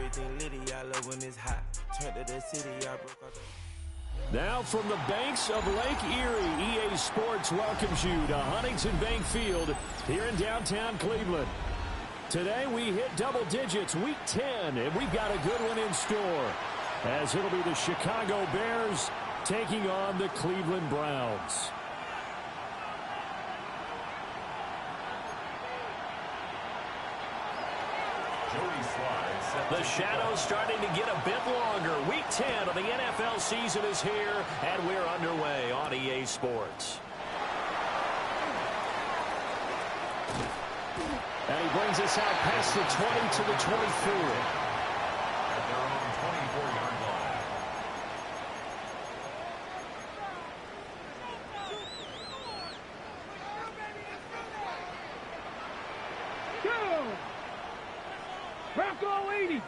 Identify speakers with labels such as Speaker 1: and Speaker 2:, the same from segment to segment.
Speaker 1: everything litty. I love when it's hot. Turn to the city, I broke out the...
Speaker 2: Now from the banks of Lake Erie, EA Sports welcomes you to Huntington Bank Field here in downtown Cleveland. Today we hit double digits, week 10, and we've got a good one in store, as it'll be the Chicago Bears taking on the Cleveland Browns. The shadow's starting to get a bit longer. Week 10 of the NFL season is here, and we're underway on EA Sports. And he brings us out past the 20 to the 24. At their own 24-yard line.
Speaker 3: Go! Bronco 80.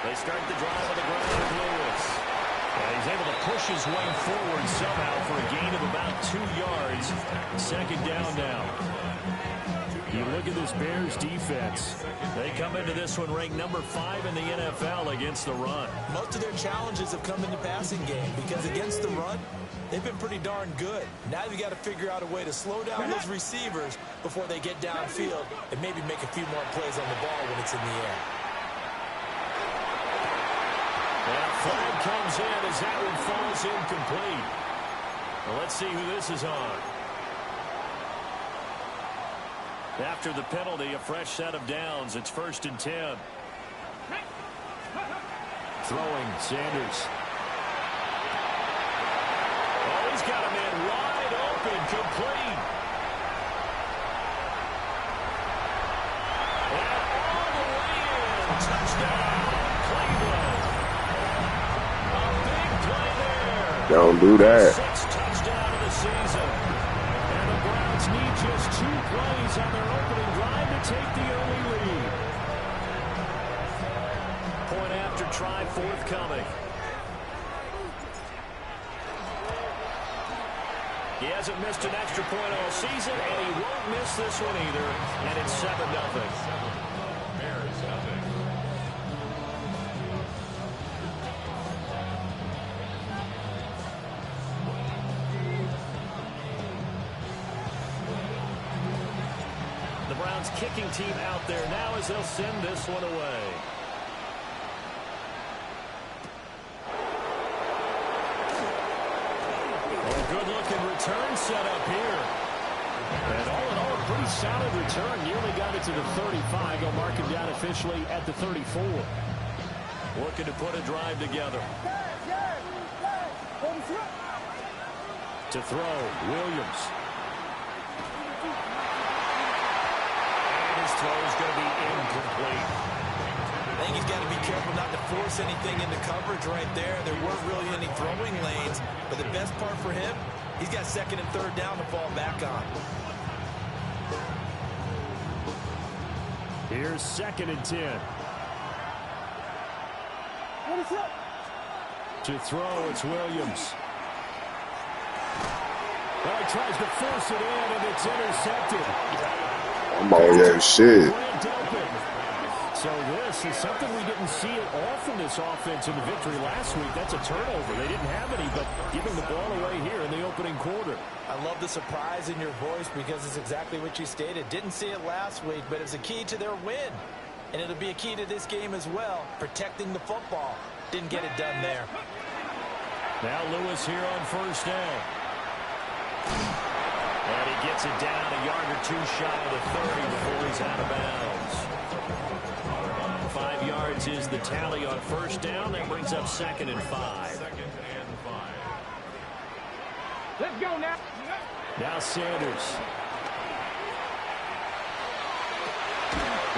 Speaker 2: They start the drive on the ground with Lewis. And he's able to push his way forward somehow for a gain of about 2 yards. Second down now. You look at this Bears defense. They come into this one ranked number 5 in the NFL against the run.
Speaker 4: Most of their challenges have come in the passing game because against the run, they've been pretty darn good. Now you got to figure out a way to slow down those receivers before they get downfield and maybe make a few more plays on the ball when it's in the air.
Speaker 2: And a flag comes in as that one falls incomplete. Well, let's see who this is on. After the penalty, a fresh set of downs. It's 1st and 10. Throwing, Sanders. Oh, he's got a man wide open, complete. And all the way in. Touchdown, Cleveland. A big play there.
Speaker 5: Don't do that.
Speaker 2: 6th touchdown of the season. And the Browns need just 2 plays on their opening drive to take the early lead. Point after try forthcoming. He hasn't missed an extra point all season, and he won't miss this one either. And it's 7-0. Bears nothing. The Browns kicking team out there now as they'll send this one away. Good-looking return set up here. And all in all, a pretty solid return. Nearly got it to the 35. They'll mark him down officially at the 34. Looking to put a drive together. To throw, Williams. And his throw is going to be incomplete.
Speaker 4: I think he's got to be careful not to force anything into coverage right there. There weren't really any throwing lanes, but the best part for him, he's got 2nd and 3rd down to fall back on.
Speaker 2: Here's 2nd and 10. To throw, it's Williams. Well, he tries to force it in, and it's intercepted.
Speaker 5: Oh, yeah, shit.
Speaker 2: So this is something we didn't see it often, this offense in the victory last week. That's a turnover. They didn't have any, but giving the ball away here in the opening quarter.
Speaker 4: I love the surprise in your voice because it's exactly what you stated. Didn't see it last week, but it's a key to their win. And it'll be a key to this game as well, protecting the football. Didn't get it done there.
Speaker 2: Now Lewis here on 1st down. And he gets it down a yard or 2 shy of the 30 before he's out of bounds. 5 yards is the tally on 1st down. That brings up 2nd and 5.
Speaker 3: Let's go now.
Speaker 2: Now Sanders.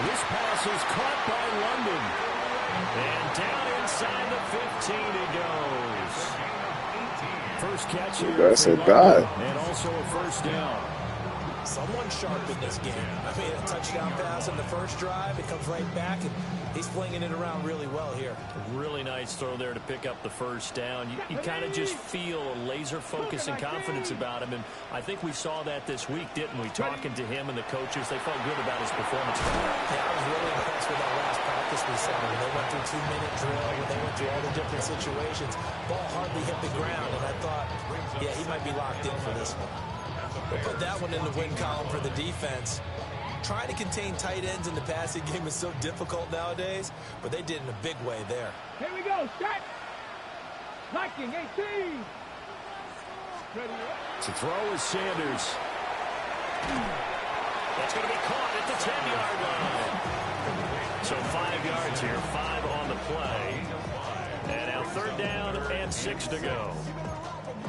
Speaker 2: This pass is caught by London. And down inside the 15 he goes. First catch here.
Speaker 5: That's a guy.
Speaker 2: And also a 1st down.
Speaker 4: someone sharp in this game. I mean, a touchdown pass on the first drive. It comes right back, and he's flinging it around really well here.
Speaker 2: Really nice throw there to pick up the first down. You kind of just feel a laser focus and confidence about him, and I think we saw that this week, didn't we? Talking to him and the coaches, they felt good about his performance.
Speaker 4: Yeah, I was really impressed with that last practice we saw when they went through 2-minute drill, when they went through all the different situations. Ball hardly hit the ground, and I thought, yeah, he might be locked in for this one. We'll put that one in the win column for the defense. Trying to contain tight ends in the passing game is so difficult nowadays, but they did in a big way there.
Speaker 3: Here we go, set. Blocking 18.
Speaker 2: To throw is Sanders. That's going to be caught at the 10-yard line. So 5 yards here, 5 on the play. And now 3rd down and 6 to go.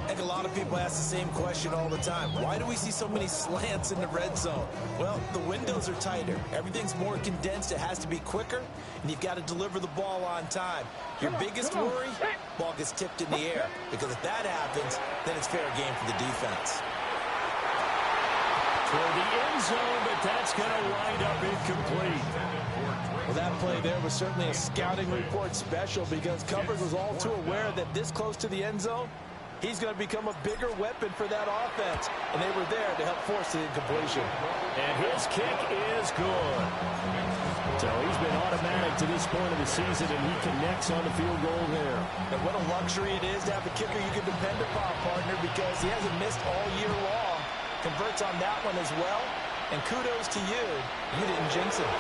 Speaker 4: I think a lot of people ask the same question all the time. Why do we see so many slants in the red zone? Well, the windows are tighter. Everything's more condensed. It has to be quicker, and you've got to deliver the ball on time. Your biggest worry, ball gets tipped in the air, because if that happens, then it's fair game for the defense.
Speaker 2: Toward the end zone, but that's going to wind up incomplete.
Speaker 4: Well, that play there was certainly a scouting report special, because coverage was all too aware that this close to the end zone, he's going to become a bigger weapon for that offense, and they were there to help force the incompletion.
Speaker 2: And his kick is good. So he's been automatic to this point of the season, and he connects on the field goal there.
Speaker 4: And what a luxury it is to have a kicker you can depend upon, partner, because he hasn't missed all year long. Converts on that one as well, and kudos to you. You didn't jinx him.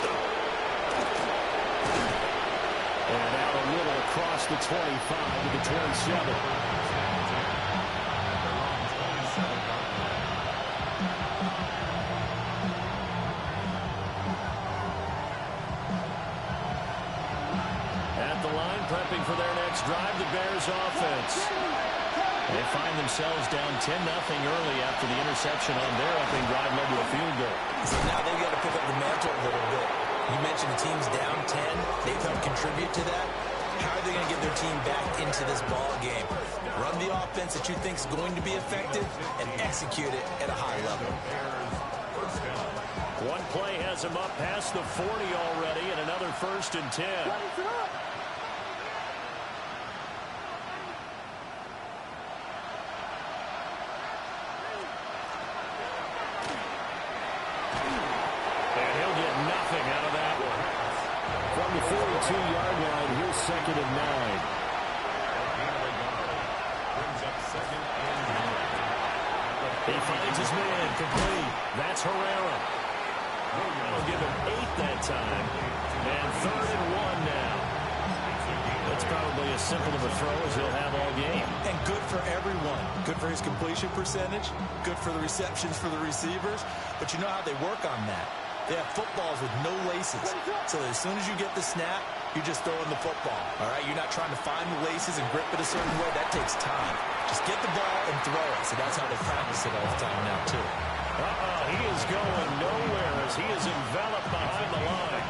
Speaker 2: And out a little across the 25 to the 27. At the line, prepping for their next drive, the Bears offense. They find themselves down 10-0 early after the interception on their opening drive led to a field goal.
Speaker 4: So now they've got to pick up the mantle a little bit. You mentioned the team's down 10. They've helped contribute to that. How are they going to get their team back into this ball game? Run the offense that you think is going to be effective and execute it at a high level.
Speaker 2: One play has him up past the 40 already, and another 1st and 10. And he'll get nothing out of that one. From the 42-yard line, here's 2nd and 9. He finds his man, complete. That's Herrera. They'll give him 8 that time. And 3rd and 1 now. That's probably as simple of a throw as he'll have all game.
Speaker 4: And good for everyone. Good for his completion percentage. Good for the receptions for the receivers. But you know how they work on that. They have footballs with no laces. So as soon as you get the snap, you're just throwing the football. All right? You're not trying to find the laces and grip it a certain way. That takes time. Just get the ball and throw it. So that's how they practice it all the time now, too.
Speaker 2: He is going nowhere as he is enveloped behind the line.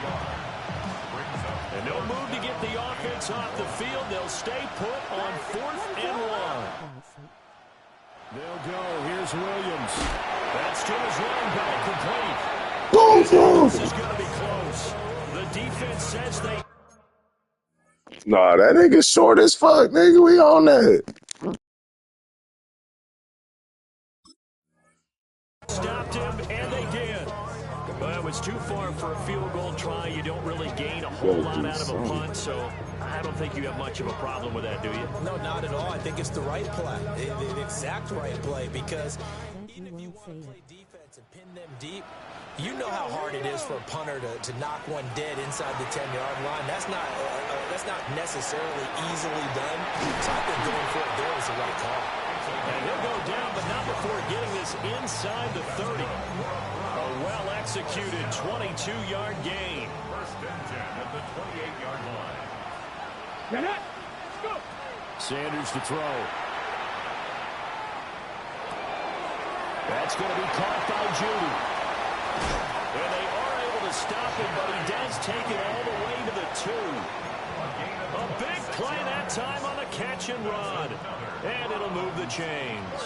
Speaker 2: And no move to get the offense off the field. They'll stay put on 4th and 1. They'll go. Here's Williams. That's to his running back, complete. This is going to be close. The defense says they...
Speaker 5: Nah, that nigga short as fuck, nigga. We on that.
Speaker 2: Stopped him, and they did. Well, it was too far for a field goal try. You don't really gain a whole lot out of a punt, so I don't think you have much of a problem with that, do you?
Speaker 4: No, not at all. I think it's the right play, the exact right play, because even if you want to play defense and pin them deep, you know how hard it is for a punter to knock one dead inside the 10-yard line. That's not necessarily easily done. So I think going for it there is the right call.
Speaker 2: And he'll go down, but not before getting this inside the 30. A well-executed 22-yard gain.
Speaker 6: 1st and 10 at the 28-yard line.
Speaker 3: Get it. Go.
Speaker 2: Sanders to throw. That's going to be caught by Judy. And they are able to stop him, but he does take it all the way to the 2. A big play that time on a catch and run. And it'll move the chains.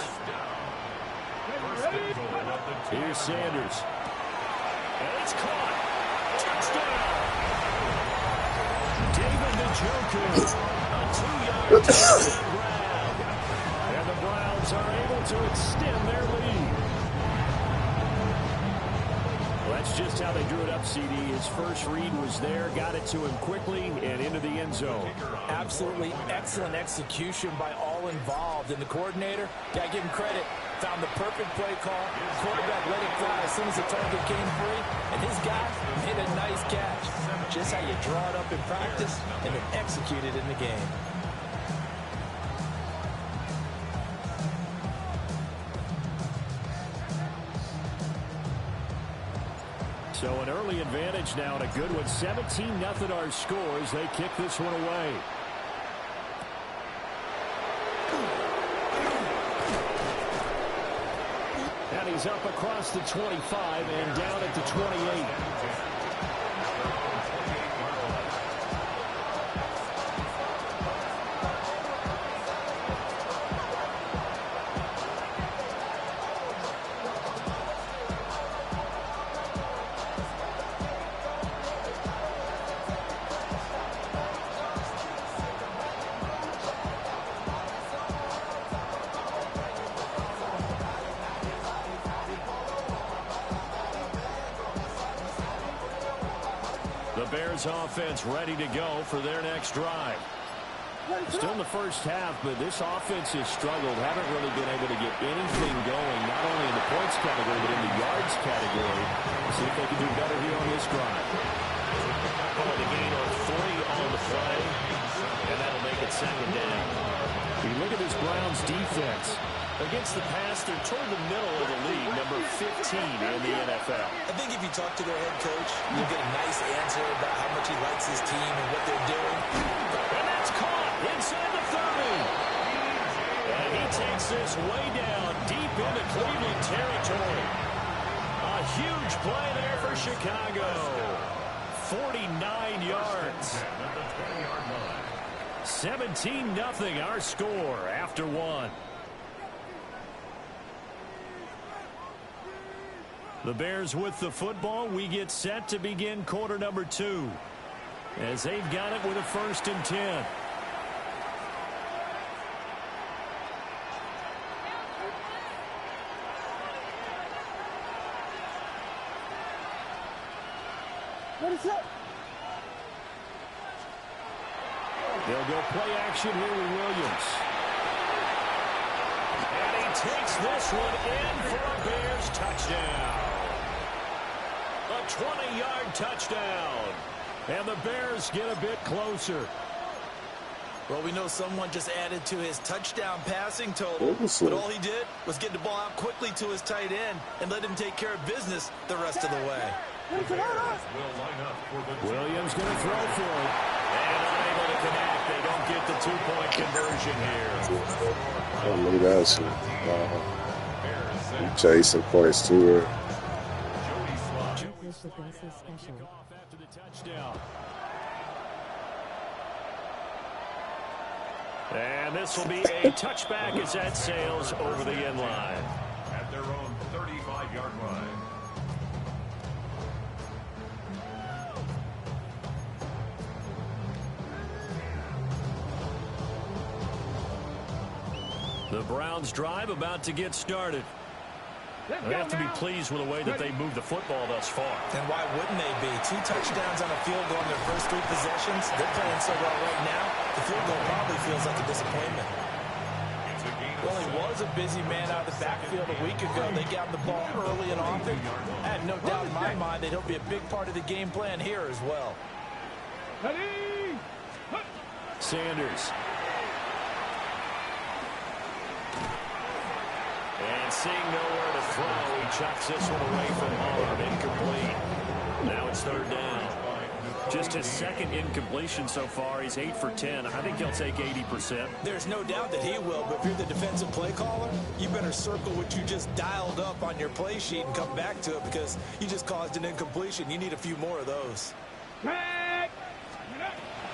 Speaker 2: Here's Sanders. And it's caught. Touchdown. David Njoku. A 2-yard touchdown grab. And the Browns are able to extend their lead. Well, that's just how they drew it up, CD. His first read was there, got it to him quickly, and into the end zone.
Speaker 4: Absolutely excellent execution by all involved. And the coordinator, got to give him credit, found the perfect play call. The quarterback let it fly as soon as the target came free. And his guy hit a nice catch. Just how you draw it up in practice and then execute it in the game.
Speaker 2: So an early advantage now and a good one. 17-0 our scores. They kick this one away. And he's up across the 25 and down at the 28. Bears offense ready to go for their next drive. Still in the first half, but this offense has struggled. Haven't really been able to get anything going, not only in the points category, but in the yards category. See if they can do better here on this drive.
Speaker 7: The gain of 3 on the play, and that'll make it 2nd down.
Speaker 2: You look at this Browns defense.
Speaker 7: Against the pass, they're toward the middle of the league, number 15 in the NFL.
Speaker 4: I think if you talk to their head coach, you'll get a nice answer about how much he likes his team and what they're doing.
Speaker 2: And that's caught inside the 30. And he takes this way down deep into Cleveland territory. A huge play there for Chicago. 49 yards. 17-0 our score after one. The Bears with the football. We get set to begin quarter number 2 as they've got it with a 1st and 10.
Speaker 3: What is that?
Speaker 2: They'll go play action here with Williams. And he takes this one in for a Bears touchdown. A 20-yard touchdown. And the Bears get a bit closer.
Speaker 4: Well, we know someone just added to his touchdown passing total, but all he did was get the ball out quickly to his tight end and let him take care of business the rest of the way.
Speaker 2: Williams going to throw for it. And unable to connect. They don't get the 2-point conversion here.
Speaker 5: Oh, look at that. You chasing points to her.
Speaker 2: After the touchdown. And this will be a touchback as that sails over the end line.
Speaker 6: At their own 35-yard line.
Speaker 2: The Browns drive about to get started. They have to be pleased with the way that they moved the football thus far.
Speaker 4: And why wouldn't they be? 2 touchdowns on a field goal in their first 3 possessions. They're playing so well right now, the field goal probably feels like a disappointment. Well, he was a busy man out of the backfield a week ago. They got the ball early and often. I have no doubt in my mind that he'll be a big part of the game plan here as well.
Speaker 2: Sanders. And seeing nowhere to throw, he chucks this one away from home. Incomplete. Now it's 3rd down. Just his 2nd incompletion so far. He's 8 for 10. I think he'll take 80%.
Speaker 4: There's no doubt that he will, but if you're the defensive play caller, you better circle what you just dialed up on your play sheet and come back to it because you just caused an incompletion. You need a few more of those.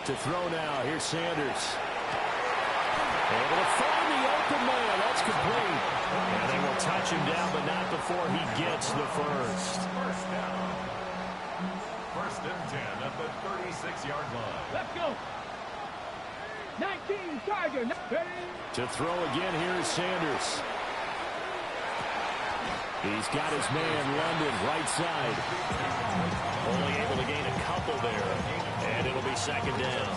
Speaker 2: To throw now. Here's Sanders. Able to find the open open man. That's complete.
Speaker 7: And they will touch him down, but not before he gets the first.
Speaker 6: First down. First and 10 at the 36-yard line.
Speaker 3: Let's go. 19 Tiger.
Speaker 2: To throw again, here is Sanders. He's got his man, London, right side.
Speaker 7: Only able to gain a couple there, and it'll be second down.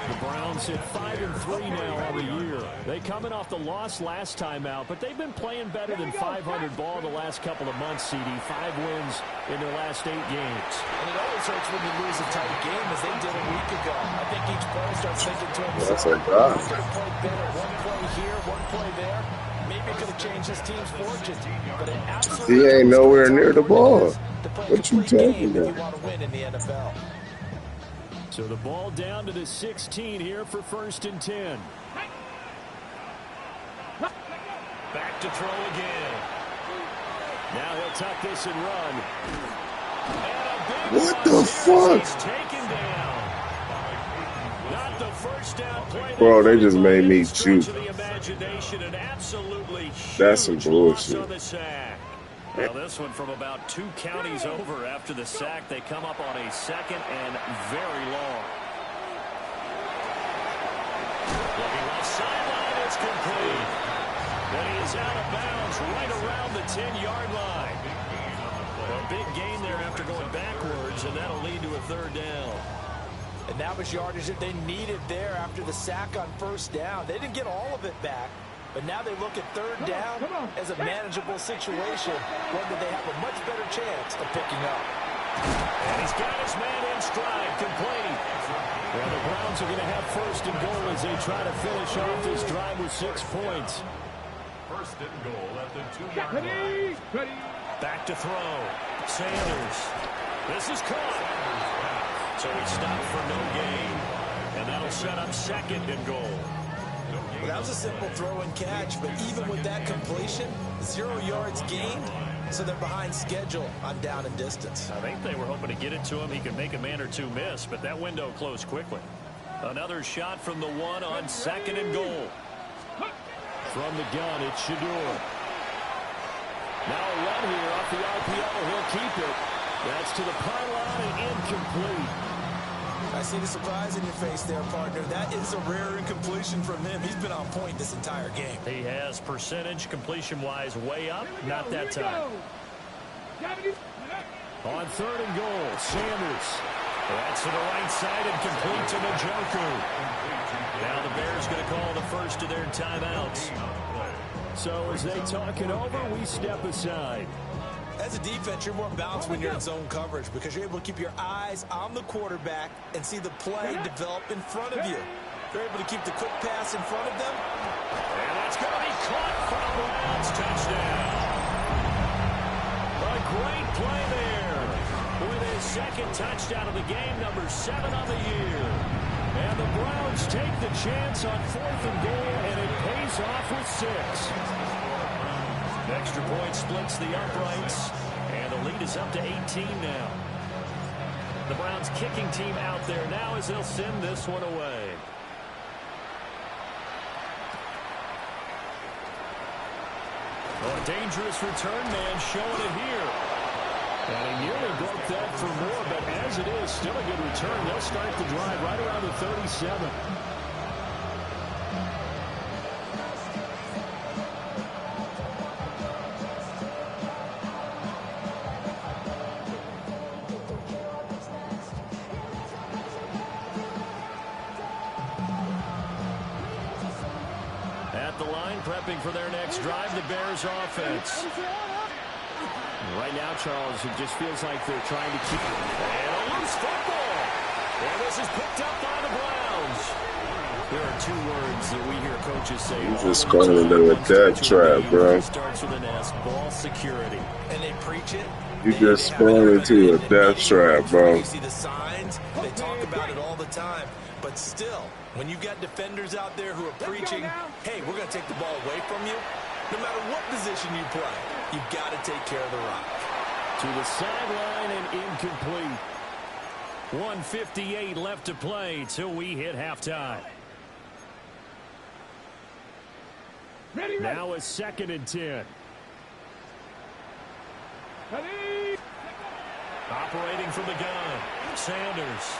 Speaker 2: The Browns hit 5-3 now on the year. They coming off the loss last time out, but they've been playing better than 500 ball the last couple of months, CD. 5 wins in their last 8 games.
Speaker 4: And it always hurts when you lose a tight game, as they did a week ago. I think each player starts thinking to himself, I could have played better. One play here, one play there. Maybe it could have changed his team's fortune. But it absolutely
Speaker 5: He ain't nowhere near the ball. What you talking
Speaker 4: if you
Speaker 5: about?
Speaker 4: want to win in the NFL.
Speaker 2: So the ball down to the 16 here for first and 10.
Speaker 7: Back to throw again.
Speaker 2: Now he'll tuck this and run.
Speaker 7: And a big
Speaker 5: What
Speaker 7: one.
Speaker 5: the fuck?
Speaker 7: He's taken down. Not the first down play.
Speaker 5: Bro, they just made me
Speaker 7: Stretch
Speaker 5: shoot.
Speaker 7: of the imagination, and absolutely
Speaker 5: That's some
Speaker 7: huge loss
Speaker 5: bullshit.
Speaker 7: on the sack. Well, this one from about 2 counties over after the sack. They come up on a second and very long. Looking left sideline, it's complete. And he is out of bounds right around the 10-yard line. A big gain there after going backwards, and that'll lead to a third down.
Speaker 4: And that was yardage that they needed there after the sack on first down. They didn't get all of it back, but now they look at third down as a manageable situation, one that they have a much better chance of picking up.
Speaker 7: And he's got his man in stride, complete.
Speaker 2: Well, the Browns are going to have first and goal as they try to finish off this drive with 6 points.
Speaker 6: First and goal at the 2-yard line.
Speaker 3: Ready.
Speaker 7: Back to throw. Sanders. This is caught. So he stopped for no gain. And that'll set up second and goal.
Speaker 4: Well, that was a simple throw and catch, but even with that completion, 0 yards gained, so they're behind schedule on down and distance.
Speaker 7: I think they were hoping to get it to him. He could make a man or two miss, but that window closed quickly. Another shot from the 1 on second and goal.
Speaker 2: From the gun, it's Shador. Now a run here off the RPO. He'll keep it. That's to the pylon and incomplete.
Speaker 4: I see the surprise in your face there, partner. That is a rare incompletion from him. He's been on point this entire game.
Speaker 7: He has percentage completion-wise way up. Not that time.
Speaker 2: On third and goal, Sanders.
Speaker 7: That's to the right side and complete to Njoku. Now the Bears going to call the first of their timeouts.
Speaker 2: So as they talk it over, we step aside.
Speaker 4: As a defense, you're more balanced when you're in zone coverage because you're able to keep your eyes on the quarterback and see the play develop in front of you. They're able to keep the quick pass in front of them.
Speaker 7: And that's going to be caught for the Browns. Touchdown. A great play there with his second touchdown of the game, number 7 on the year. And the Browns take the chance on 4th and goal, and it pays off with 6. Extra point splits the uprights, and the lead is up to 18 now. The Browns kicking team out there now as they'll send this one away. A dangerous return man showing it here. And he nearly broke that for more, but as it is, still a good return. They'll start the drive right around the 37. At the line, prepping for their next drive, the Bears offense. Right now, Charles, it just feels like they're trying to keep it. And a loose football. And this is picked up by the Browns. There are 2 words that we hear coaches say.
Speaker 5: You just going into a death trap, bro.
Speaker 7: Starts with an S, ball security.
Speaker 4: And they preach it.
Speaker 5: You just spawned into a death trap, bro.
Speaker 4: You see the signs. They talk about it all the time. But still, when you've got defenders out there who are preaching, hey, we're going to take the ball away from you, no matter what position you play, you've got to take care of the rock.
Speaker 2: To the sideline and incomplete. 1:58 left to play till we hit halftime. Now a 2nd and 10.
Speaker 3: Ready.
Speaker 7: Operating from the gun, Sanders.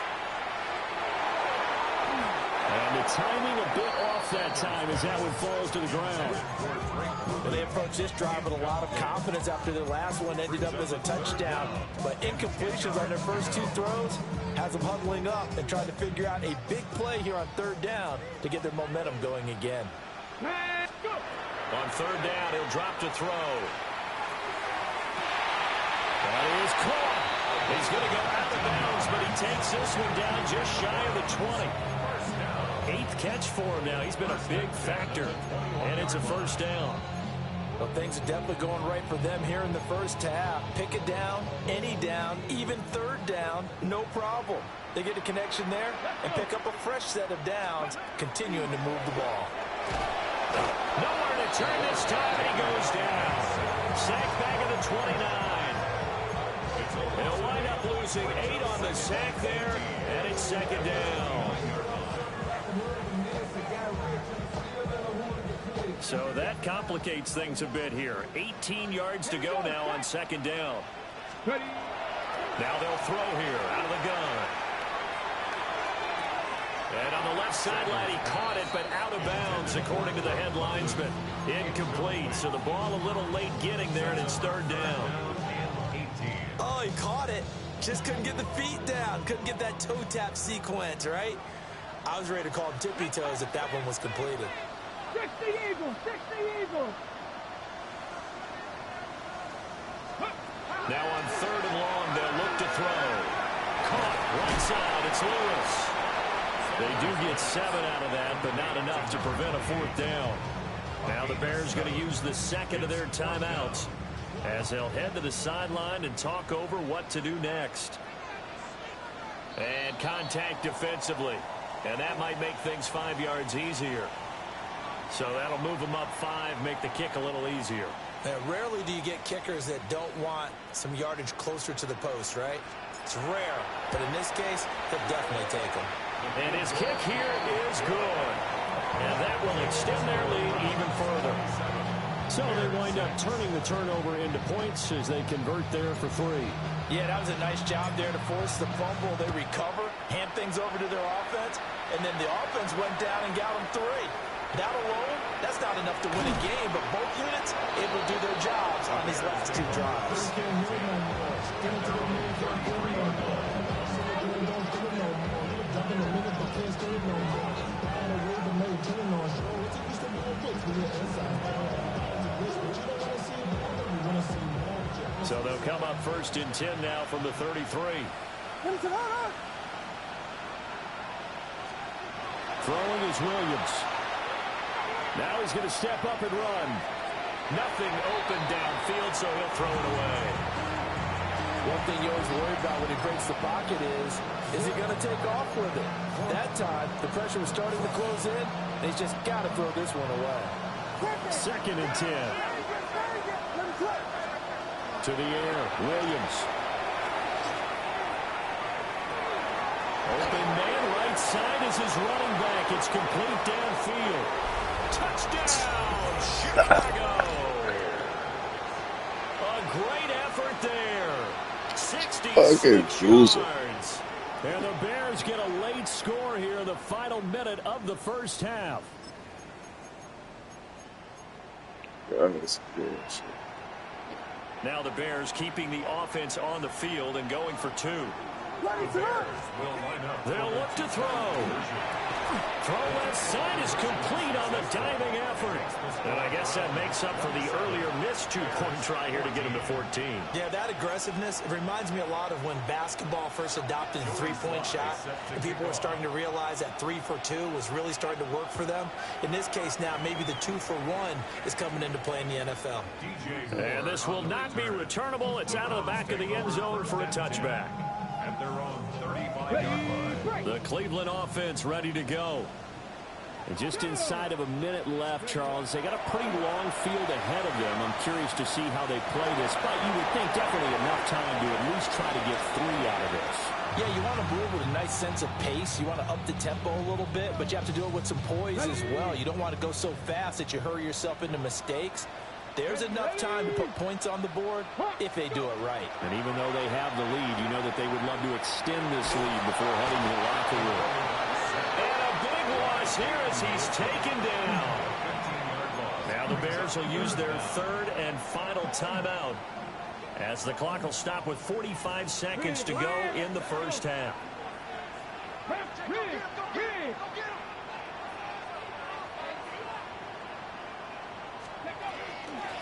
Speaker 2: And the timing a bit off that time as that one falls to the ground.
Speaker 4: Well, they approached this drive with a lot of confidence after their last one ended up as a touchdown. But incompletions on their first 2 throws has them huddling up and trying to figure out a big play here on 3rd down to get their momentum going again.
Speaker 7: On 3rd down, he'll drop to throw. That is caught. He's going to go out of bounds, but he takes this one down just shy of the 20. 8th catch for him now. He's been a big factor, and it's a 1st down.
Speaker 4: Well, things are definitely going right for them here in the first half. Pick it down, any down, even 3rd down, no problem. They get a connection there and pick up a fresh set of downs, continuing to move the ball.
Speaker 7: Nowhere to turn this time, and he goes down. Sack back at the 29. They'll wind up losing 8 on the sack there, and it's 2nd down. So that complicates things a bit here. 18 yards to go now on 2nd down. Now they'll throw here out of the gun. And on the left sideline, he caught it, but out of bounds, according to the head linesman. Incomplete, so the ball a little late getting there, and it's 3rd down.
Speaker 4: Oh, he caught it. Just couldn't get the feet down. Couldn't get that toe tap sequence, right? I was ready to call him tippy toes if that one was completed.
Speaker 3: 60 Eagles, 60 Eagles.
Speaker 7: Now on 3rd and long, they'll look to throw. Caught, right side, it's Lewis. They do get 7 out of that, but not enough to prevent a 4th down. Now the Bears going to use the 2nd of their timeouts as they'll head to the sideline and talk over what to do next. And contact defensively. And that might make things 5 yards easier. So that'll move them up 5, make the kick a little easier.
Speaker 4: Now, rarely do you get kickers that don't want some yardage closer to the post, right? It's rare, but in this case, they'll definitely take them.
Speaker 7: And his kick here is good. And that will extend their lead even further.
Speaker 2: So they wind up turning the turnover into points as they convert there for 3.
Speaker 4: Yeah, that was a nice job there to force the fumble. They recover, hand things over to their offense, and then the offense went down and got them 3. That alone, that's not enough to win a game, but both units able to do their jobs on these last 2 drives.
Speaker 7: So they'll come up 1st and 10 now from the 33.
Speaker 2: Throwing is Williams.
Speaker 7: Now he's going to step up and run. Nothing open downfield, so he'll throw it away.
Speaker 4: One thing you always worry about when he breaks the pocket is he going to take off with it? That time, the pressure was starting to close in, and he's just got to throw this one away.
Speaker 2: 2nd and 10. To the air, Williams.
Speaker 7: Open man, right side is his running back. It's complete downfield. Touchdown, Chicago. A great effort there. 66 yards.
Speaker 2: And the Bears get a late score here in the final minute of the first half.
Speaker 7: Now the Bears keeping the offense on the field and going for 2. They'll look to throw. Throw left side is complete on the diving effort. And I guess that makes up for the earlier missed 2-point try here to get him to 14.
Speaker 4: Yeah, that aggressiveness, it reminds me a lot of when basketball first adopted the 3-point shot. And people were starting to realize that 3 for 2 was really starting to work for them. In this case now, maybe the 2 for 1 is coming into play in the NFL.
Speaker 7: And this will not be returnable. It's out of the back of the end zone for a touchback.
Speaker 6: At their own 35-yard line.
Speaker 7: The Cleveland offense ready to go.
Speaker 2: And just inside of a minute left, Charles. They got a pretty long field ahead of them. I'm curious to see how they play this. But you would think definitely enough time to at least try to get 3 out of this.
Speaker 4: Yeah, you want to move with a nice sense of pace. You want to up the tempo a little bit, but you have to do it with some poise as well. You don't want to go so fast that you hurry yourself into mistakes. There's enough time to put points on the board if they do it right.
Speaker 2: And even though they have the lead, you know that they would love to extend this lead before heading to the locker room.
Speaker 7: And a big loss here as he's taken down. Now the Bears will use their third and final timeout, as the clock will stop with 45 seconds to go in the first half.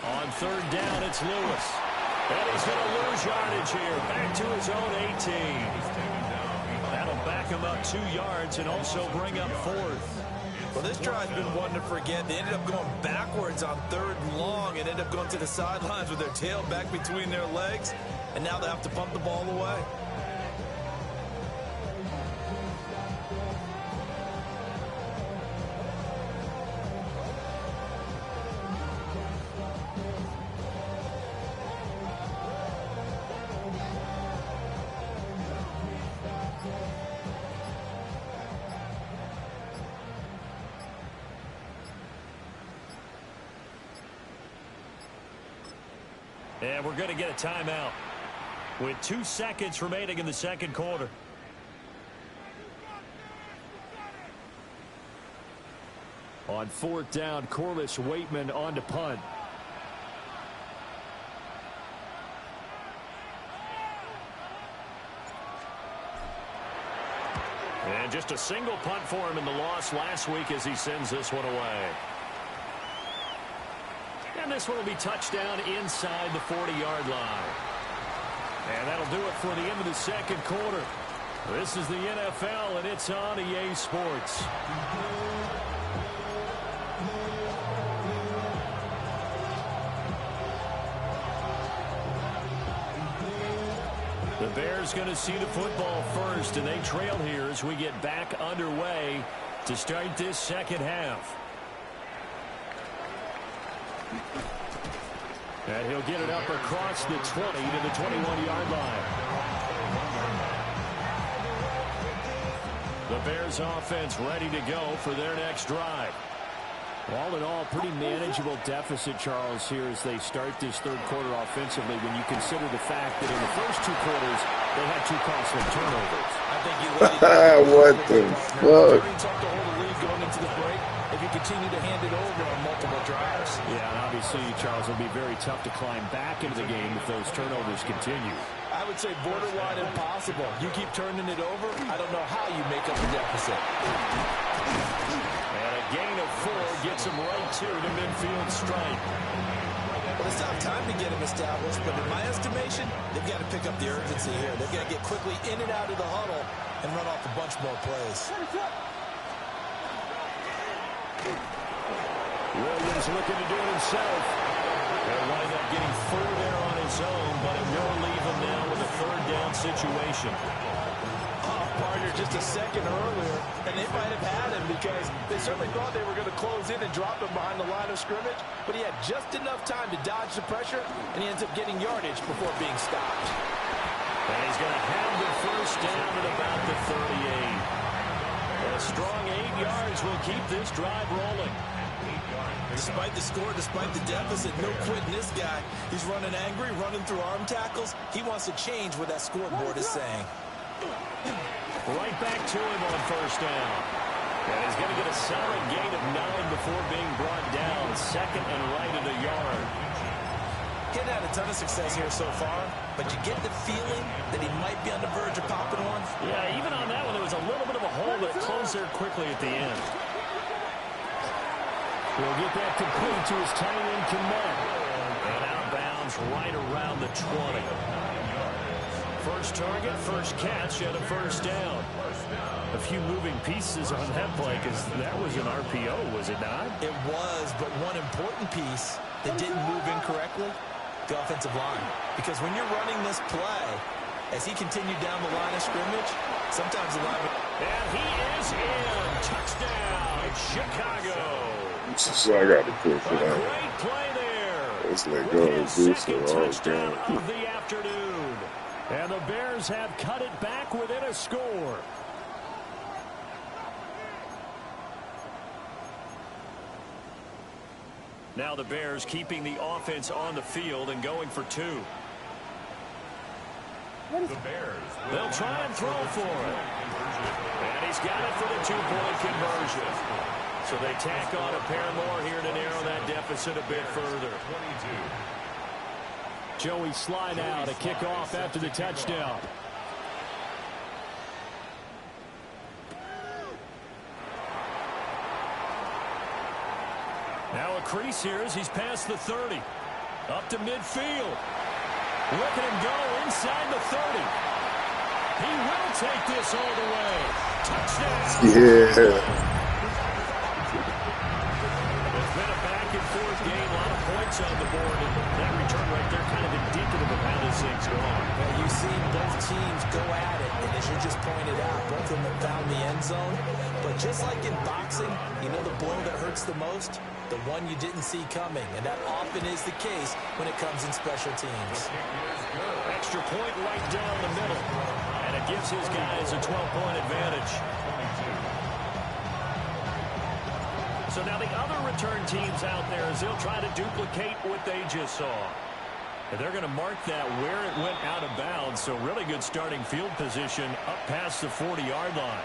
Speaker 7: On third down, it's Lewis. And he's going to lose yardage here. Back to his own 18. That'll back him up 2 yards and also bring up fourth.
Speaker 4: Well, this drive's been one to forget. They ended up going backwards on third and long and ended up going to the sidelines with their tail back between their legs. And now they have to pump the ball away.
Speaker 7: And we're going to get a timeout with 2 seconds remaining in the second quarter.
Speaker 2: On fourth down, Corliss Waitman on to punt.
Speaker 7: And just a single punt for him in the loss last week as he sends this one away. And this one will be touchdown inside the 40-yard line. And that'll do it for the end of the second quarter. This is the NFL, and it's on EA Sports. The Bears going to see the football first, and they trail here as we get back underway to start this second half. And he'll get it up across the 20 to the 21-yard line. The Bears offense ready to go for their next drive.
Speaker 2: All in all, pretty manageable deficit, Charles, here as they start this third quarter offensively when you consider the fact that in the first 2 quarters, they had 2 costly turnovers.
Speaker 4: I think you
Speaker 5: what the fuck?
Speaker 4: Very tough to hold the lead going into the break if you continue to hand it over on multiple drives.
Speaker 2: Yeah, and obviously, Charles, it'll be very tough to climb back into the game if those turnovers continue.
Speaker 4: I would say borderline impossible. You keep turning it over, I don't know how you make up the deficit.
Speaker 7: And a gain of 4 gets him right to the midfield strike.
Speaker 4: Well, it's not time to get him established, but in my estimation, they've got to pick up the urgency here. They've got to get quickly in and out of the huddle and run off a bunch more plays.
Speaker 7: Williams looking to do it himself. He'll wind up getting 4 there on his own, but it will leave him now with a third down situation.
Speaker 4: Partner just a second earlier, and they might have had him because they certainly thought they were going to close in and drop him behind the line of scrimmage, but he had just enough time to dodge the pressure, and he ends up getting yardage before being stopped.
Speaker 7: And he's going to have the first down at about the 38. A strong 8 yards will keep this drive rolling.
Speaker 4: Despite the score, despite the deficit, no quitting this guy. He's running angry, running through arm tackles. He wants to change what that scoreboard is saying.
Speaker 7: Right back to him on first down. And he's going to get a solid gain of 9 before being brought down. Second and right at a yard.
Speaker 4: He's had a ton of success here so far, but you get the feeling that he might be on the verge of popping one.
Speaker 7: Yeah, even on that one, there was a little bit of a hole that closed there quickly at the end.
Speaker 2: He'll get that complete to his tight end, Kmet.
Speaker 7: And outbounds right around the 20. First target, first catch, and a first down. A few moving pieces on that play because that was an RPO, was it not?
Speaker 4: It was, but one important piece that didn't move incorrectly, the offensive line. Because when you're running this play, as he continued down the line of scrimmage, sometimes the line...
Speaker 7: And he is in. Touchdown, Chicago.
Speaker 5: So I got to put for that.
Speaker 7: Great play there.
Speaker 5: Let's let go of this
Speaker 7: second touchdown of the afternoon.
Speaker 2: And the Bears have cut it back within a score. Now the Bears keeping the offense on the field and going for 2.
Speaker 6: The Bears.
Speaker 7: They'll try and throw for it. And he's got it for the 2-point conversion. So they tack on a pair more here to narrow that deficit a bit further.
Speaker 6: 22.
Speaker 2: Joey slide out, a kickoff after the touchdown. Now a crease here as he's past the 30. Up to midfield. Look at him go inside the 30. He will take this all the way. Touchdown.
Speaker 5: Yeah.
Speaker 7: It's been a back-and-forth game. A lot of points on the board. And that return right there kind of indicative of how this thing's going.
Speaker 4: Well, you've seen both teams go at it. And as you just pointed out, both of them have found the end zone. But just like in boxing, you know the blow that hurts the most? The one you didn't see coming. And that often is the case when it comes in special teams.
Speaker 7: Extra point right down the middle. And it gives his guys a 12-point advantage. So now the other return teams out there as they'll try to duplicate what they just saw. And they're going to mark that where it went out of bounds. So really good starting field position up past the 40-yard line.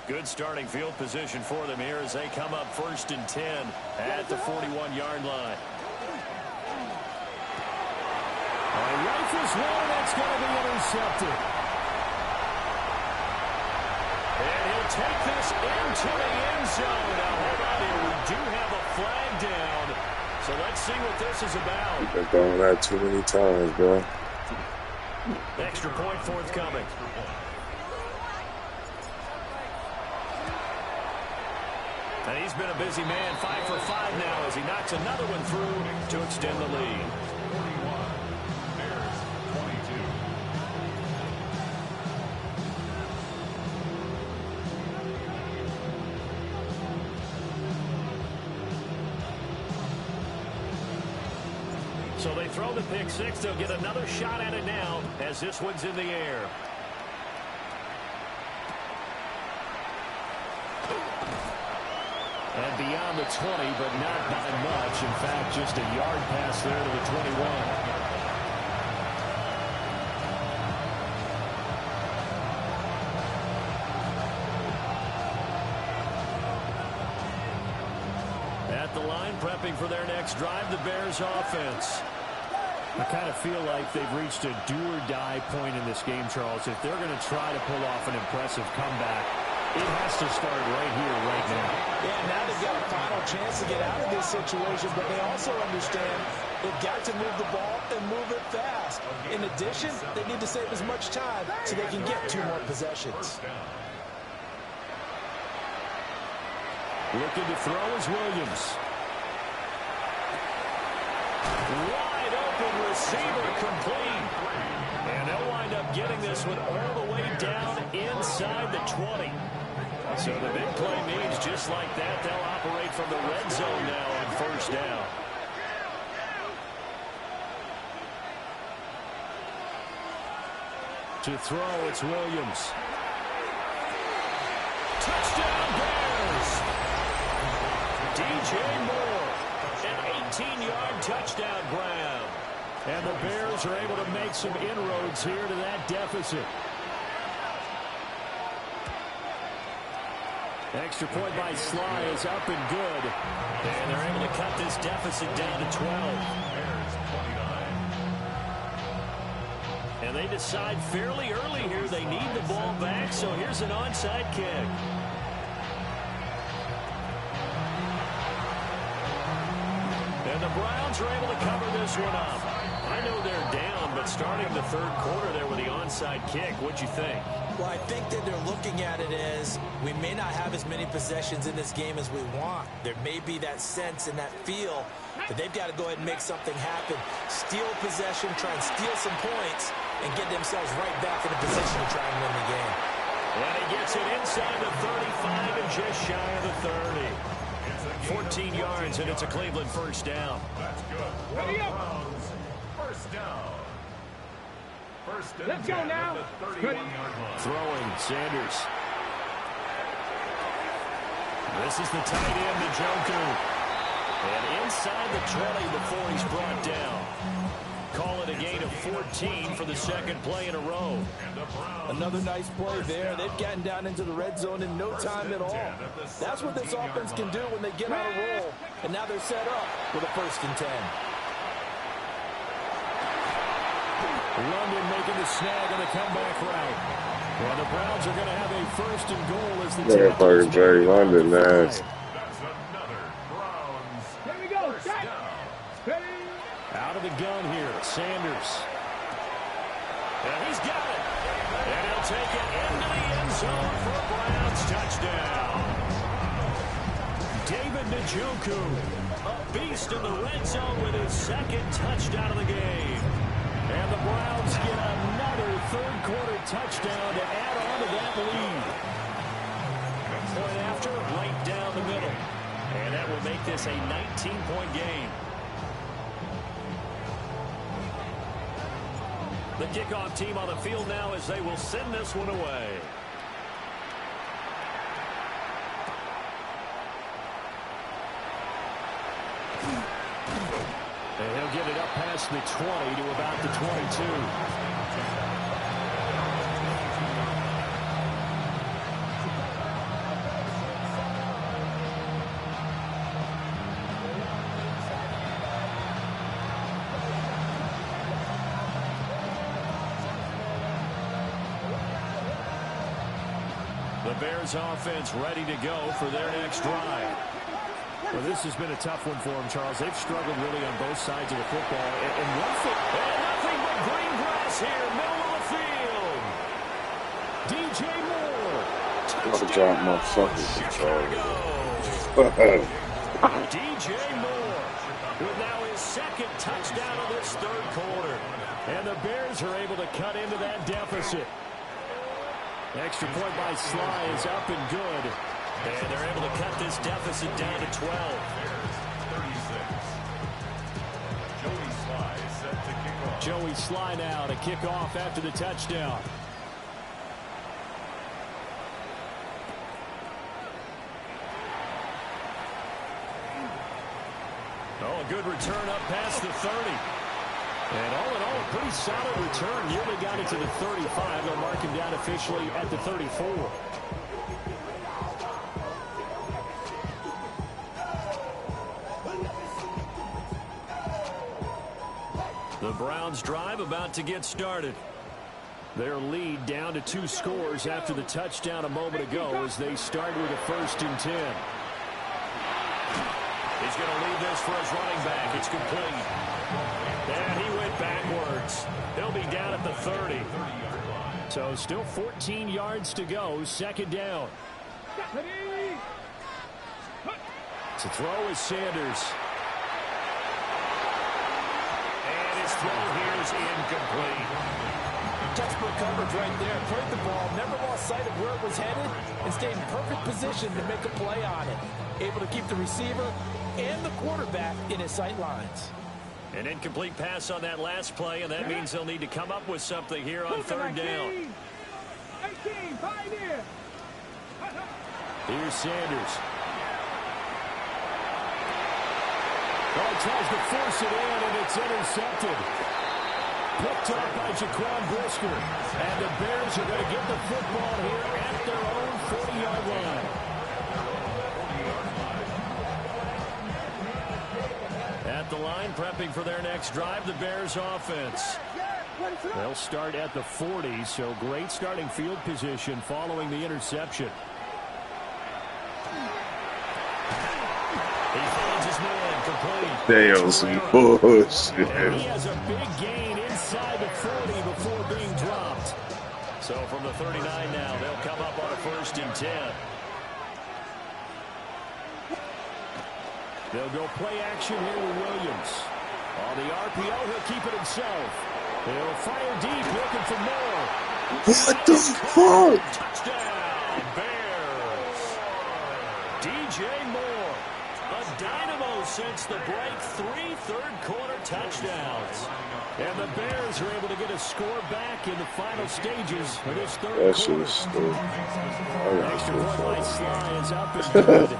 Speaker 7: Good starting field position for them here as they come up 1st and 10 at the 41-yard line. Rifles one, that's going to be intercepted. And he'll take this into the end zone. Now, hold on here. We do have a flag down. So let's see what this is about.
Speaker 5: You've been throwing that too many times, bro.
Speaker 7: Extra point forthcoming. And he's been a busy man, 5 for 5 now as he knocks another one through to extend the lead.
Speaker 6: 41. Bears 22.
Speaker 7: So they throw the pick six. They'll get another shot at it now as this one's in the air. And beyond the 20, but not by much. In fact, just a yard pass there to the 21. At the line, prepping for their next drive, the Bears offense. I kind of feel like they've reached a do-or-die point in this game, Charles. If they're going to try to pull off an impressive comeback, it has to start right here, right now.
Speaker 4: Yeah, now they've got a final chance to get out of this situation, but they also understand they've got to move the ball and move it fast. In addition, they need to save as much time so they can get 2 more possessions.
Speaker 2: Looking to throw is Williams.
Speaker 7: Wide open receiver complete. And they'll wind up getting this one all the way down inside the 20. So the big play means just like that, they'll operate from the red zone now on 1st down.
Speaker 2: To throw, it's Williams.
Speaker 7: Touchdown Bears! DJ Moore, an 18-yard touchdown grab.
Speaker 2: And the Bears are able to make some inroads here to that deficit. Extra point by Sly is up and good.
Speaker 7: And they're able to cut this deficit down to 12.
Speaker 6: Bears 29.
Speaker 7: And they decide fairly early here they need the ball back, so here's an onside kick. And the Browns are able to cover this one up. I know they're down, but starting the 3rd quarter there with the onside kick, what'd you think?
Speaker 4: Well, I think that they're looking at it as we may not have as many possessions in this game as we want. There may be that sense and that feel But they've got to go ahead and make something happen. Steal possession, try and steal some points, and get themselves right back in a position to try and win the game.
Speaker 7: And he gets it inside the 35 and just shy of the 30. 14 yards, and it's a Cleveland first down.
Speaker 6: That's good. Browns, first down. First and
Speaker 3: Let's go
Speaker 6: 10
Speaker 3: now.
Speaker 6: at the 31-yard line.
Speaker 2: Throwing, Sanders.
Speaker 7: This is the tight end, Njoku. And inside the 20 before he's brought down. Call it a gain of 14 for the second play in a row.
Speaker 4: Another nice play there. They've gotten down into the red zone in no time at all. That's what this offense can do when they get on a roll. And now they're set up with a 1st and 10.
Speaker 2: London making the snag on the comeback route. Well, the Browns are going to have a 1st and goal as the
Speaker 5: Motherfucker Jerry London,
Speaker 6: That's
Speaker 5: ass.
Speaker 6: another Browns
Speaker 3: Here we go.
Speaker 6: first
Speaker 3: Set.
Speaker 6: down.
Speaker 3: Ready.
Speaker 2: out of the gun here. Sanders.
Speaker 7: And he's got it. And he'll take it into the end zone for a Browns touchdown. David Njoku, a beast in the red zone with his 2nd touchdown of the game. And the Browns get another 3rd-quarter touchdown to add on to that lead. Point after, right down the middle. And that will make this a 19-point game. The kickoff team on the field now as they will send this one away.
Speaker 2: And he'll get it up past the 20 to about the 22.
Speaker 7: The Bears offense ready to go for their next drive.
Speaker 2: Well, this has been a tough one for them, Charles. They've struggled really on both sides of the football. And one thing...
Speaker 7: And nothing but green grass here, middle of the field.
Speaker 2: DJ Moore.
Speaker 5: Touchdown, motherfucker.
Speaker 7: DJ Moore with now his 2nd touchdown of this 3rd quarter.
Speaker 2: And the Bears are able to cut into that deficit. Extra point by Sly is up and good.
Speaker 7: And they're able to cut this deficit down to 12.
Speaker 6: 36. Joey Sly set to kick off.
Speaker 2: Joey Sly now to kick off after the touchdown.
Speaker 7: Oh, a good return up past the 30.
Speaker 2: And all in all, a pretty solid return. Nearly got it to the 35. They'll mark him down officially at the 34.
Speaker 7: The Browns drive about to get started.
Speaker 2: Their lead down to 2 scores after the touchdown a moment ago as they start with a 1st and 10.
Speaker 7: He's going to leave this for his running back. It's complete. And he went backwards. He'll be down at the 30.
Speaker 2: So still 14 yards to go. 2nd down. To throw is Sanders.
Speaker 7: And his throw here is incomplete.
Speaker 4: Textbook coverage right there. Played the ball, never lost sight of where it was headed, and stayed in perfect position to make a play on it. Able to keep the receiver and the quarterback in his sight lines.
Speaker 7: An incomplete pass on that last play, and that means they'll need to come up with something here on 3rd down.
Speaker 3: 18, pioneer.
Speaker 2: Here's Sanders. Oh, tries to force it in, and it's intercepted. Picked up by Jaquan Brisker. And the Bears are going to get the football here at their own 40-yard line.
Speaker 7: At the line, prepping for their next drive, the Bears offense.
Speaker 2: They'll start at the 40, so great starting field position following the interception.
Speaker 7: He finds his man, complete.
Speaker 5: Damn, some bullshit.
Speaker 2: And he has a big gain inside the 40 before being dropped.
Speaker 7: So from the 39 now, they'll come up on a 1st and 10.
Speaker 2: They'll go play action here with Williams. On the RPO, he'll keep it himself. He'll fire deep, looking for more.
Speaker 5: What the fuck?
Speaker 7: Touchdown, Bears. DJ Moore, a dynamo since the break. 3 third-quarter touchdowns. And the Bears are able to get a score back in the final stages of this third
Speaker 5: That shit
Speaker 7: quarter.
Speaker 5: is stupid.
Speaker 7: Extra point by Sly is up and good.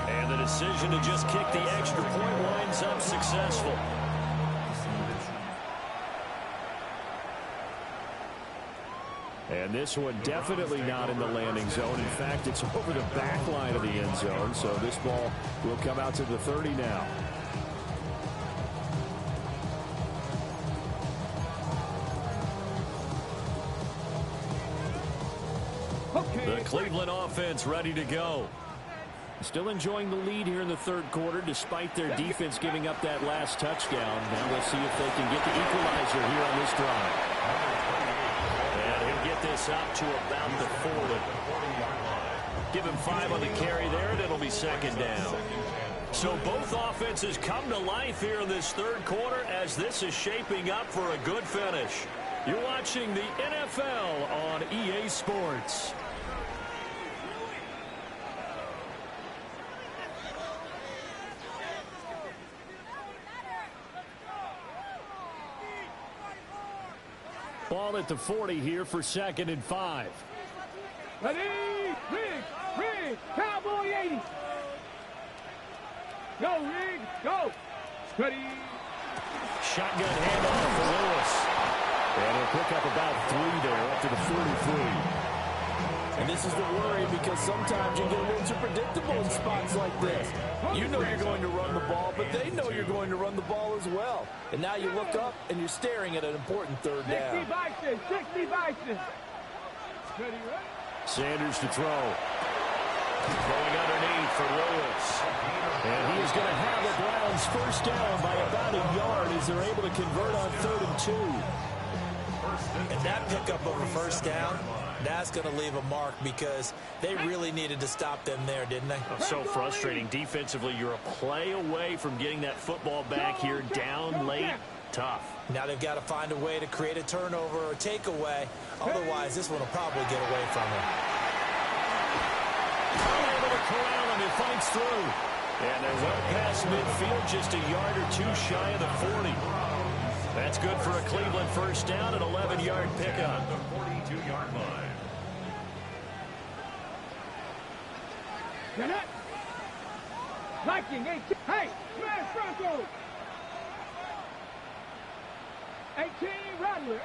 Speaker 7: And the decision to just kick the extra point winds up successful.
Speaker 2: And this one definitely not in the landing zone. In fact, it's over the back line of the end zone. So this ball will come out to the 30 now.
Speaker 7: The Cleveland offense ready to go.
Speaker 2: Still enjoying the lead here in the third quarter despite their defense giving up that last touchdown. Now we'll see if they can get the equalizer here on this drive.
Speaker 7: And he'll get this up to about the 40. Give him 5 on the carry there, and it'll be second down. So both offenses come to life here in this third quarter as this is shaping up for a good finish. You're watching the NFL on EA Sports.
Speaker 2: Ball at the 40 here for 2nd and 5.
Speaker 3: Ready, Rig, Cowboy 80. Go, Rig, go. Ready.
Speaker 7: Shotgun handoff for Lewis.
Speaker 2: And he'll pick up about 3 there up to the 43.
Speaker 4: And this is the worry because sometimes you get a little too predictable in spots like this. You know you're going to run the ball, but they know you're going to run the ball as well. And now you look up and you're staring at an important third down.
Speaker 3: 60 Bison. Ready, right?
Speaker 2: Sanders to throw.
Speaker 7: Going underneath for Lewis.
Speaker 2: And he is going to have the Browns first down by about a yard as they're able to convert on 3rd and 2.
Speaker 4: And that pickup of a first down, that's going to leave a mark because they really needed to stop them there, didn't they?
Speaker 7: So frustrating. Defensively, you're a play away from getting that football back here down late. Tough.
Speaker 4: Now they've got to find a way to create a turnover or takeaway. Otherwise, this one will probably get away from them.
Speaker 7: Able to corral him. It fights through. And they're well past midfield, just a yard or 2 shy of the 40. That's good for a Cleveland first down, an 11-yard pickup.
Speaker 6: The 42-yard line.
Speaker 3: Get it. Liking 18. Hey, smash Bronco. 18 Rattler.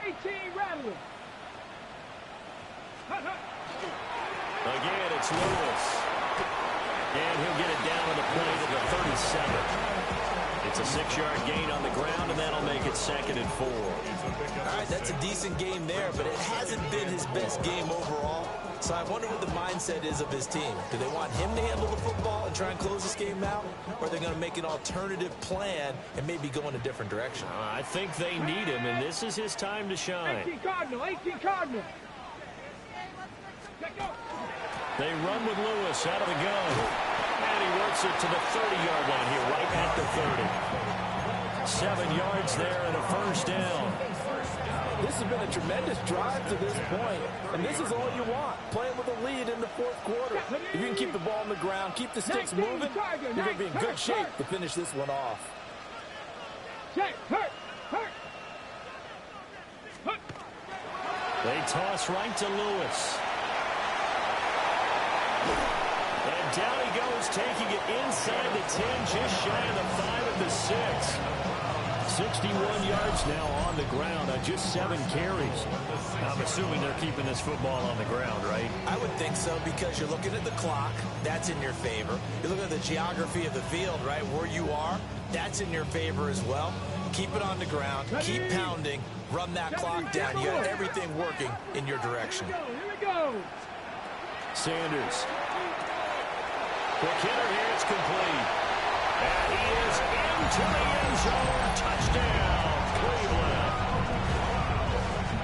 Speaker 7: Again, it's Lewis. And he'll get it down on the play to the 37. It's a 6-yard gain on the ground, and that'll make it 2nd and 4.
Speaker 4: All right, that's a decent game there, but it hasn't been his best game overall. So I wonder what the mindset is of his team. Do they want him to handle the football and try and close this game out? Or are they going to make an alternative plan and maybe go in a different direction?
Speaker 7: I think they need him, and this is his time to shine.
Speaker 3: 18 Cardinal. Let go.
Speaker 7: They run with Lewis out of the gun. And he works it to the 30-yard line here, right at the 30. 7 yards there and a first down.
Speaker 4: This has been a tremendous drive to this point, and this is all you want, playing with a lead in the fourth quarter. If you can keep the ball on the ground, keep the sticks moving, you're going to be in good shape to finish this one off.
Speaker 3: Check, hurt.
Speaker 7: They toss right to Lewis. And down he goes, taking it inside the 10, just shy of the 5 of the 6. 61 yards now on the ground on just 7 carries. I'm assuming they're keeping this football on the ground, right?
Speaker 4: I would think so because you're looking at the clock. That's in your favor. You're looking at the geography of the field, right, where you are. That's in your favor as well. Keep it on the ground. Keep pounding. Run that clock down. You got everything working in your direction.
Speaker 3: Here we go.
Speaker 7: Sanders. Quick hitter here. It's complete. And he is into the end zone. Touchdown, Cleveland.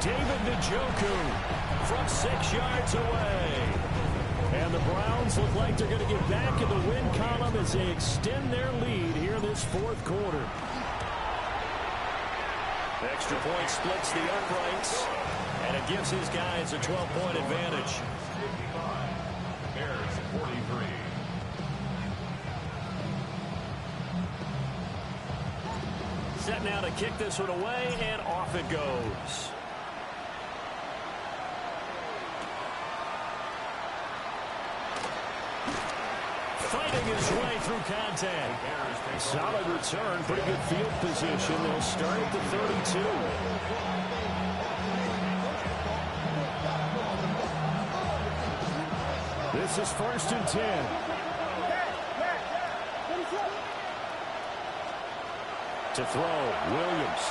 Speaker 7: David Njoku from 6 yards away.
Speaker 2: And the Browns look like they're going to get back in the win column as they extend their lead here in this fourth quarter.
Speaker 7: The extra point splits the uprights, and it gives his guys a 12-point advantage.
Speaker 6: 55. Bears 43.
Speaker 7: Set now to kick this one away, and off it goes. Fighting his way through contact.
Speaker 2: Solid return, pretty good field position. They'll start at the 32. This is 1st and 10. To throw, Williams.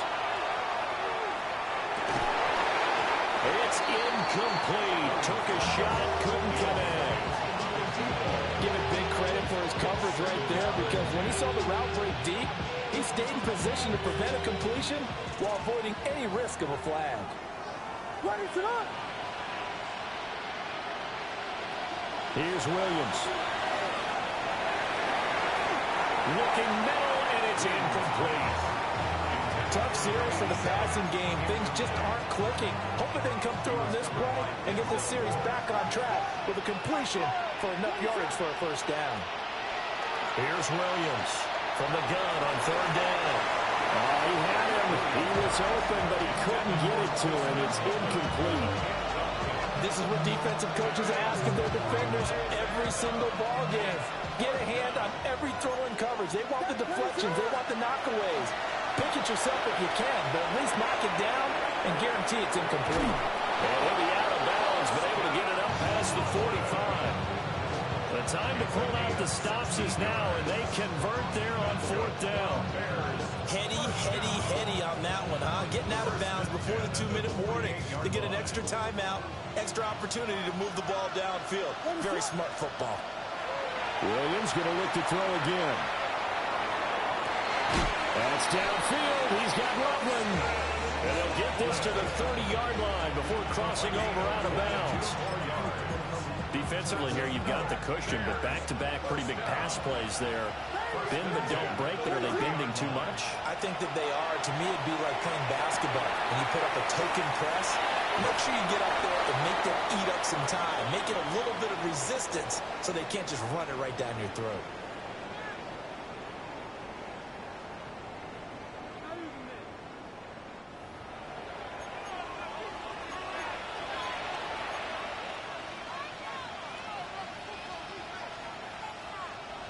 Speaker 7: It's incomplete. Took a shot, couldn't connect.
Speaker 4: Give it big credit for his coverage right there, because when he saw the route break deep, he stayed in position to prevent a completion while avoiding any risk of a flag.
Speaker 2: Here's Williams.
Speaker 7: Looking middle, and it's incomplete.
Speaker 4: Tough series for the passing game. Things just aren't clicking. Hoping they can come through on this play and get this series back on track with a completion for enough yardage for a first down.
Speaker 7: Here's Williams from the gun on 3rd down.
Speaker 2: Oh, he had him. He was open, but he couldn't get it to him. It's incomplete.
Speaker 4: This is what defensive coaches ask of their defenders every single ball game. Get a hand on every throw in coverage. They want the deflections. They want the knockaways. Pick it yourself if you can, but at least knock it down and guarantee it's incomplete.
Speaker 7: And he'll be out of bounds, but able to get it up past the 45. The time to pull out the stops is now, and they convert there on 4th down.
Speaker 4: Heady on that one, huh? Getting out of bounds before the 2-minute warning to get an extra timeout, extra opportunity to move the ball downfield. Very smart football.
Speaker 2: Williams going to look to throw again. That's downfield. He's got Loveland.
Speaker 7: And they'll get this to the 30-yard line before crossing over out of bounds. Defensively here, you've got the cushion, but back-to-back pretty big pass plays there. Bend but don't break, but are they bending too much?
Speaker 4: I think that they are. To me, it'd be like playing basketball. When you put up a token press, make sure you get up there and make them eat up some time. Make it a little bit of resistance so they can't just run it right down your throat.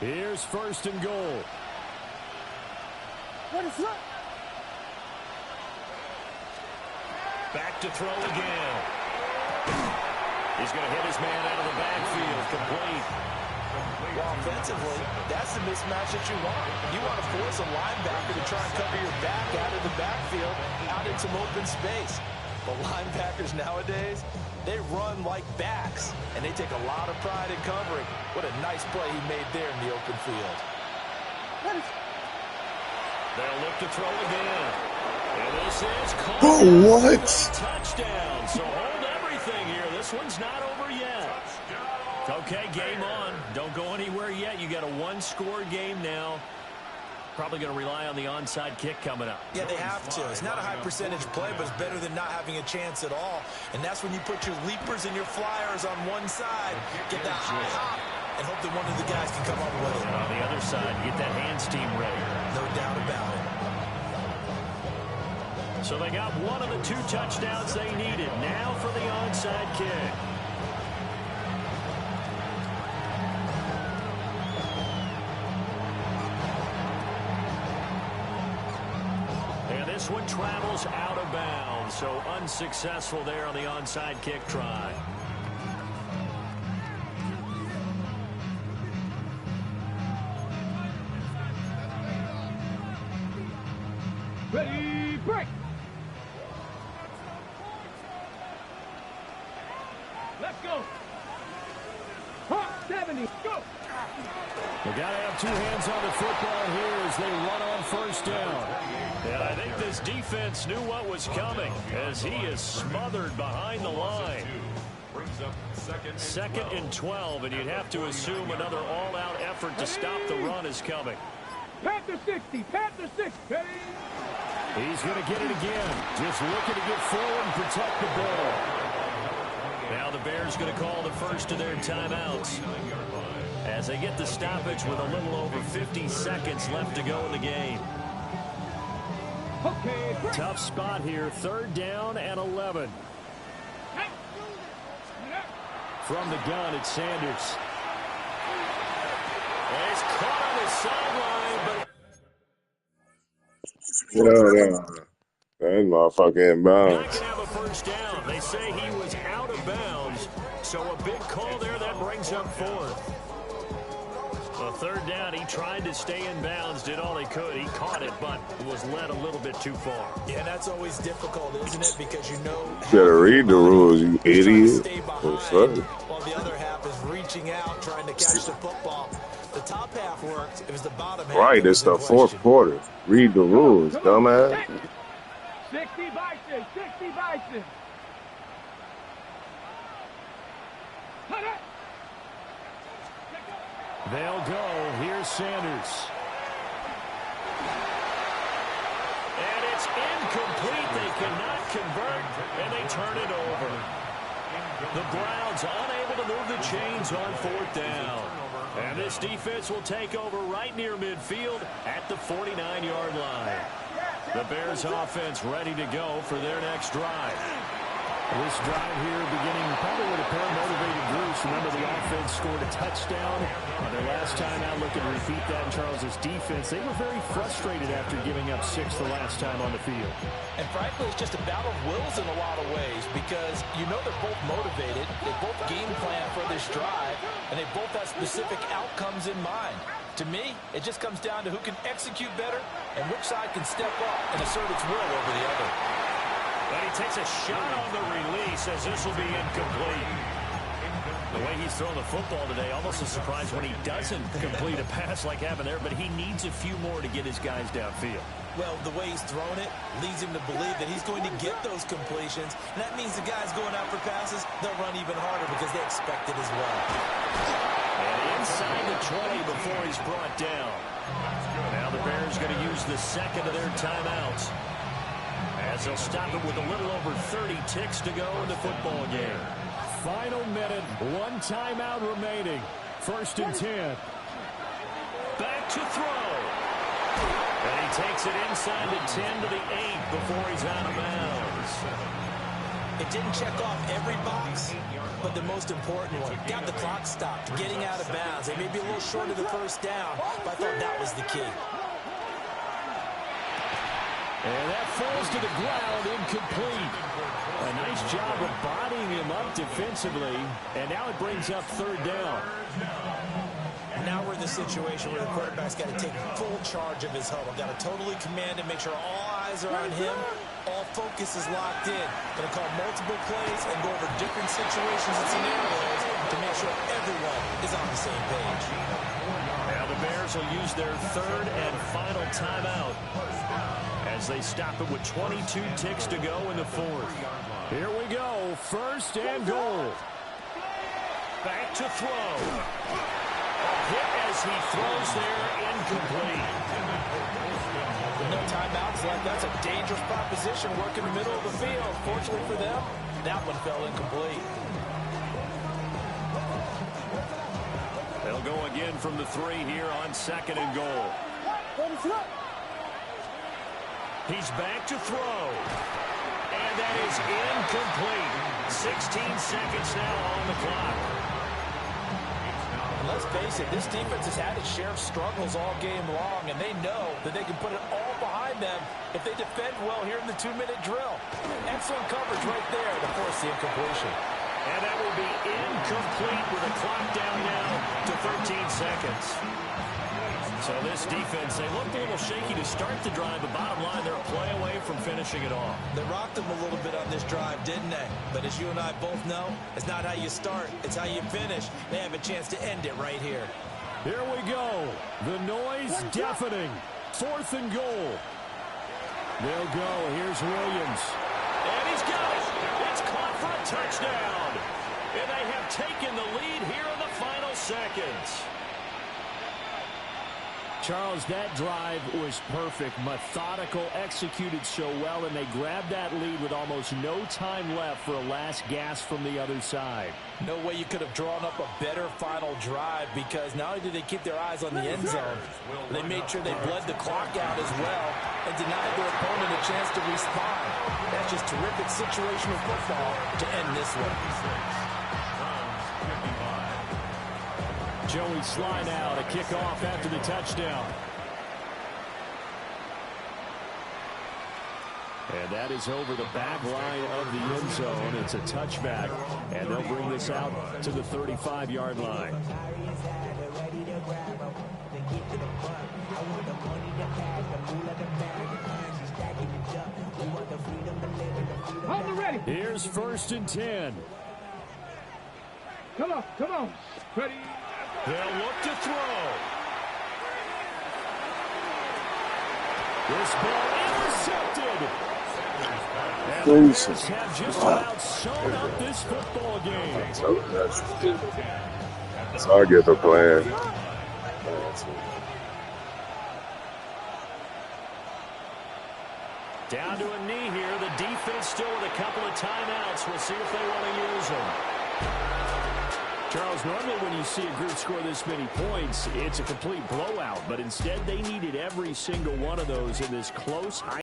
Speaker 2: Here's 1st and goal.
Speaker 7: Back to throw again. He's going to hit his man out of the backfield. Complete.
Speaker 4: Well, offensively, that's the mismatch that you want. You want to force a linebacker to try and cover your back out of the backfield, out in some open space. But linebackers nowadays, they run like backs, and they take a lot of pride in covering. What a nice play he made there in the open field.
Speaker 7: They'll look to throw again. And this is caught.
Speaker 5: Oh, what?
Speaker 7: Touchdown. So hold everything here. This one's not over yet. Okay, game on. Don't go anywhere yet. You got a one-score game now. Probably going to rely on the onside kick coming up.
Speaker 4: Yeah, they have to. It's not a high-percentage play, but it's better than not having a chance at all. And that's when you put your leapers and your flyers on one side, get that high hop, and hope that one of the guys can come up with it.
Speaker 7: And on the other side, get that hands team ready.
Speaker 4: No doubt about it.
Speaker 7: So they got one of the 2 touchdowns they needed. Now for the onside kick. This one travels out of bounds, so unsuccessful there on the onside kick try.
Speaker 3: Ready, break. Let's go. Hot 70, go.
Speaker 2: They got to have 2 hands on the football here as they run on 1st down.
Speaker 7: And I think this defense knew what was coming as he is smothered behind the line.
Speaker 6: Brings up
Speaker 2: Second and 12, and you'd have to assume another all-out effort to stop the run is coming.
Speaker 3: Panther 60, Panther 60.
Speaker 2: He's going to get it again. Just looking to get forward and protect the ball. Now the Bears going to call the first of their timeouts as they get the stoppage with a little over 50 seconds left to go in the game.
Speaker 3: Okay,
Speaker 2: Tough spot here. 3rd down and 11. From the gun, it's Sanders.
Speaker 7: And he's caught on his sideline, but
Speaker 5: That motherfucker in
Speaker 7: not
Speaker 5: bounds.
Speaker 7: going to have a first down. They say he was out of bounds, so a big call there that brings up 4th.
Speaker 2: A 3rd down, he tried to stay in bounds, did all he could. He caught it, but was led a little bit too far.
Speaker 4: Yeah, that's always difficult, isn't it? Because you know...
Speaker 5: You better read the rules, you idiot. What's up?
Speaker 4: While the other half is reaching out, trying to catch the football. The top half worked. It was the bottom half.
Speaker 5: Right, it's the 4th quarter. Read the rules, dumbass.
Speaker 3: 60 Bison, 60 Bison.
Speaker 2: They'll go. Here's Sanders.
Speaker 7: And it's incomplete. They cannot convert, and they turn it over. The Browns unable to move the chains on 4th down. And this defense will take over right near midfield at the 49-yard line. The Bears offense ready to go for their next drive.
Speaker 2: This drive here beginning probably with a pair of motivated groups. Remember, the offense scored a touchdown on their last time out, looking to repeat that in Charles's defense. They were very frustrated after giving up 6 the last time on the field.
Speaker 4: And frankly, it's just a battle of wills in a lot of ways because you know they're both motivated. They both game plan for this drive, and they both have specific outcomes in mind. To me, it just comes down to who can execute better and which side can step up and assert its will over the other.
Speaker 7: But he takes a shot on the release as this will be incomplete. The way he's throwing the football today, almost a surprise when he doesn't complete a pass like happened there, but he needs a few more to get his guys downfield.
Speaker 4: Well, the way he's thrown it leads him to believe that he's going to get those completions. And that means the guys going out for passes, they'll run even harder because they expect it as well.
Speaker 7: And inside the 20 before he's brought down. Now the Bears going to use the second of their timeouts, as they'll stop it with a little over 30 ticks to go in the football game.
Speaker 2: Final minute, 1 timeout remaining. 1st and 10.
Speaker 7: Back to throw. And he takes it inside the 10 to the 8 before he's out of bounds.
Speaker 4: It didn't check off every box, but the most important one. Got the clock stopped, getting out of bounds. They may be a little short of the first down, but I thought that was the key.
Speaker 2: And that falls to the ground, incomplete. A nice job of bodying him up defensively, and now it brings up 3rd down.
Speaker 4: Now we're in the situation where the quarterback's got to take full charge of his huddle. Got to totally command and make sure all eyes are on him. All focus is locked in. Going to call multiple plays and go over different situations and scenarios to make sure everyone is on the same page.
Speaker 7: Now the Bears will use their 3rd and final timeout as they stop it with 22 ticks to go in the 4th.
Speaker 2: Here we go, 1st and goal.
Speaker 7: Back to throw. Hit as he throws there, incomplete.
Speaker 4: With no timeouts left, that's a dangerous proposition. Work in the middle of the field. Fortunately for them, that one fell incomplete.
Speaker 2: They'll go again from the 3 here on 2nd and goal.
Speaker 7: He's back to throw. And that is incomplete. 16 seconds now on the clock.
Speaker 4: And let's face it, this defense has had its share of struggles all game long, and they know that they can put it all behind them if they defend well here in the 2-minute drill. Excellent coverage right there to force the incompletion.
Speaker 7: And that will be incomplete with a clock down now to 13 seconds. So this defense, they looked a little shaky to start the drive, but bottom line, they're a play away from finishing it off.
Speaker 4: They rocked them a little bit on this drive, didn't they? But as you and I both know, it's not how you start, it's how you finish. They have a chance to end it right here.
Speaker 2: Here we go. The noise deafening. 4th and goal. They'll go. Here's Williams.
Speaker 7: And he's got it. It's caught for a touchdown. And they have taken the lead here in the final seconds.
Speaker 2: Charles, that drive was perfect, methodical, executed so well, and they grabbed that lead with almost no time left for a last gasp from the other side.
Speaker 4: No way you could have drawn up a better final drive, because not only did they keep their eyes on the end zone, they made sure they bled the clock out as well and denied their opponent a chance to respond. That's just terrific situational football to end this one.
Speaker 2: Joey Sly now to kick off after the touchdown. And that is over the back line of the end zone. It's a touchback, and they'll bring this out to the 35-yard line.
Speaker 3: On the ready.
Speaker 2: Here's 1st and 10.
Speaker 3: Come on. Ready.
Speaker 7: They'll look to throw.
Speaker 2: This ball intercepted. And the
Speaker 5: Close.
Speaker 2: Bears have just about sewn up this football game.
Speaker 5: So I get the plan.
Speaker 7: Down to a knee here. The defense still with a couple of timeouts. We'll see if they want to use them.
Speaker 2: Charles, normally when you see a group score this many points, it's a complete blowout. But instead, they needed every single one of those in this close,